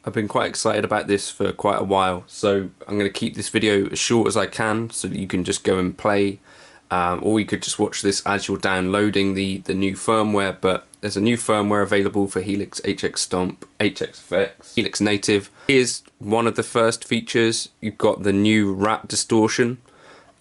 I've been quite excited about this for quite a while, so I'm going to keep this video as short as I can so that you can just go and play, or you could just watch this as you're downloading the new firmware. But there's a new firmware available for Helix HX Stomp, HXFX, Helix Native. Here's one of the first features. You've got the new wrap distortion.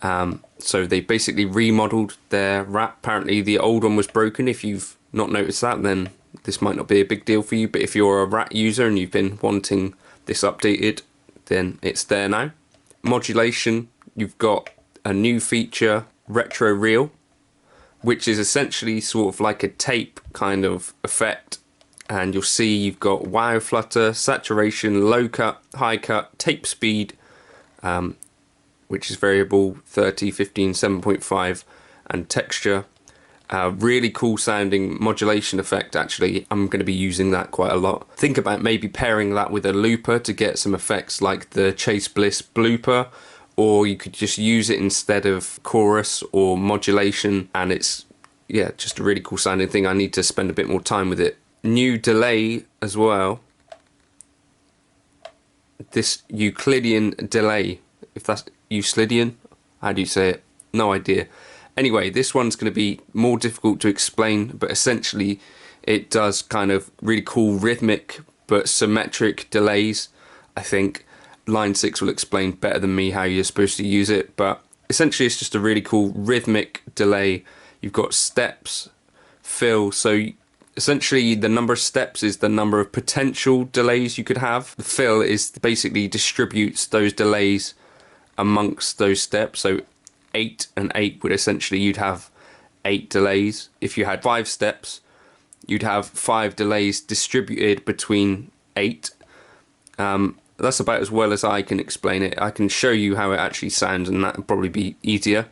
So they basically remodeled their wrap. Apparently the old one was broken. If you've not noticed that, then this might not be a big deal for you, but if you're a Rat user and you've been wanting this updated, then it's there now. Modulation, you've got a new feature, Retro Reel, which is essentially sort of like a tape kind of effect. And you'll see you've got wow, flutter, saturation, low cut, high cut, tape speed, which is variable 30, 15, 7.5, and texture. Really cool sounding modulation effect. Actually, I'm going to be using that quite a lot. Think about maybe pairing that with a looper to get some effects like the Chase Bliss blooper, or you could just use it instead of chorus or modulation, and it's, yeah, just a really cool sounding thing. I need to spend a bit more time with it. New delay as well. This Euclidean delay, if that's Euclidean, how do you say it? No idea. Anyway, this one's going to be more difficult to explain, but essentially it does kind of really cool rhythmic but symmetric delays. I think Line 6 will explain better than me how you're supposed to use it, but essentially it's just a really cool rhythmic delay. You've got steps, fill, so essentially the number of steps is the number of potential delays you could have. The fill is basically distributes those delays amongst those steps, so 8 and 8 would essentially, you'd have 8 delays. If you had 5 steps, you'd have 5 delays distributed between 8. That's about as well as I can explain it. I can show you how it actually sounds, and that would probably be easier.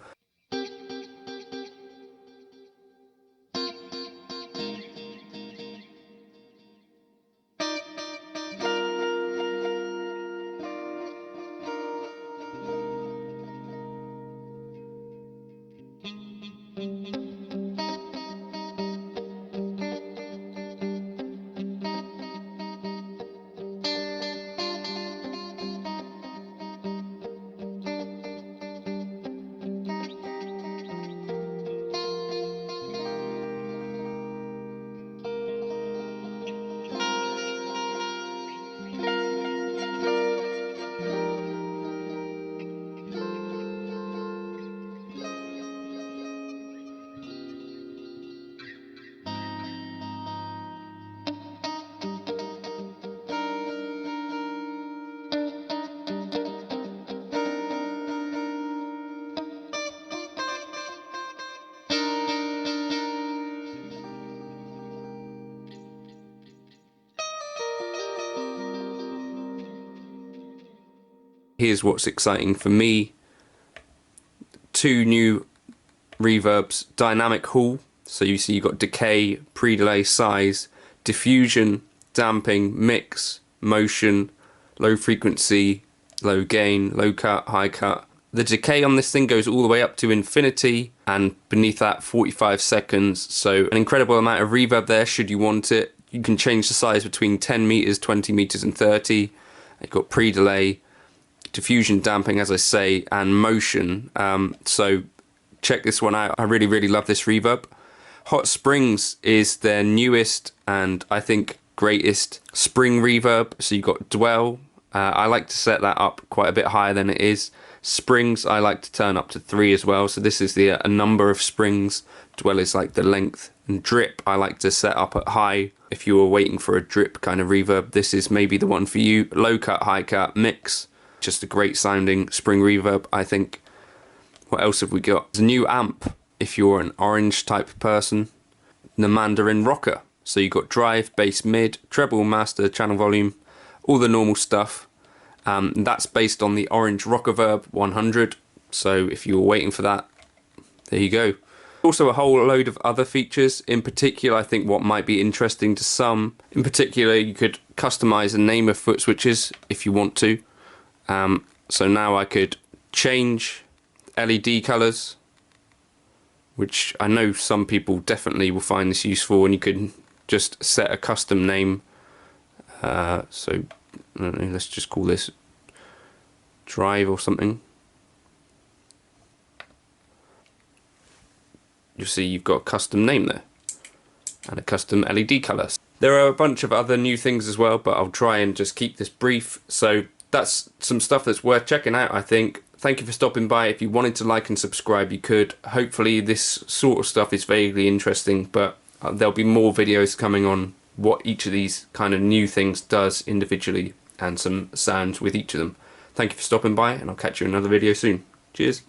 Here's what's exciting for me. 2 new reverbs, dynamic hall. So you see you've got decay, pre-delay, size, diffusion, damping, mix, motion, low frequency, low gain, low cut, high cut. The decay on this thing goes all the way up to infinity, and beneath that 45 seconds. So an incredible amount of reverb there should you want it. You can change the size between 10 meters, 20 meters and 30. You've got pre-delay, diffusion, damping, as I say, and motion. So check this one out. I really love this reverb. Hot Springs is their newest and I think greatest spring reverb. So you've got dwell. I like to set that up quite a bit higher than it is. Springs I like to turn up to 3 as well. So this is the a number of springs. Dwell is like the length. And drip I like to set up at high. If you were waiting for a drip kind of reverb, this is maybe the one for you. Low cut, high cut, mix. Just a great sounding spring reverb, I think. What else have we got? There's a new amp if you're an orange type person. The Mandarin Rocker. So you've got drive, bass, mid, treble, master, channel volume, all the normal stuff. That's based on the Orange Rockerverb 100. So if you were waiting for that, there you go. Also a whole load of other features. In particular, I think what might be interesting to some, in particular, you could customize the name of foot switches if you want to. So now I could change LED colors, which I know some people definitely will find this useful, and you could just set a custom name. So I don't know, let's just call this drive or something. You'll see you've got a custom name there and a custom LED color. There are a bunch of other new things as well, but I'll try and just keep this brief. So that's some stuff that's worth checking out, I think. Thank you for stopping by. If you wanted to like and subscribe, you could. Hopefully this sort of stuff is vaguely interesting, but there'll be more videos coming on what each of these kind of new things does individually and some sounds with each of them. Thank you for stopping by, and I'll catch you in another video soon. Cheers.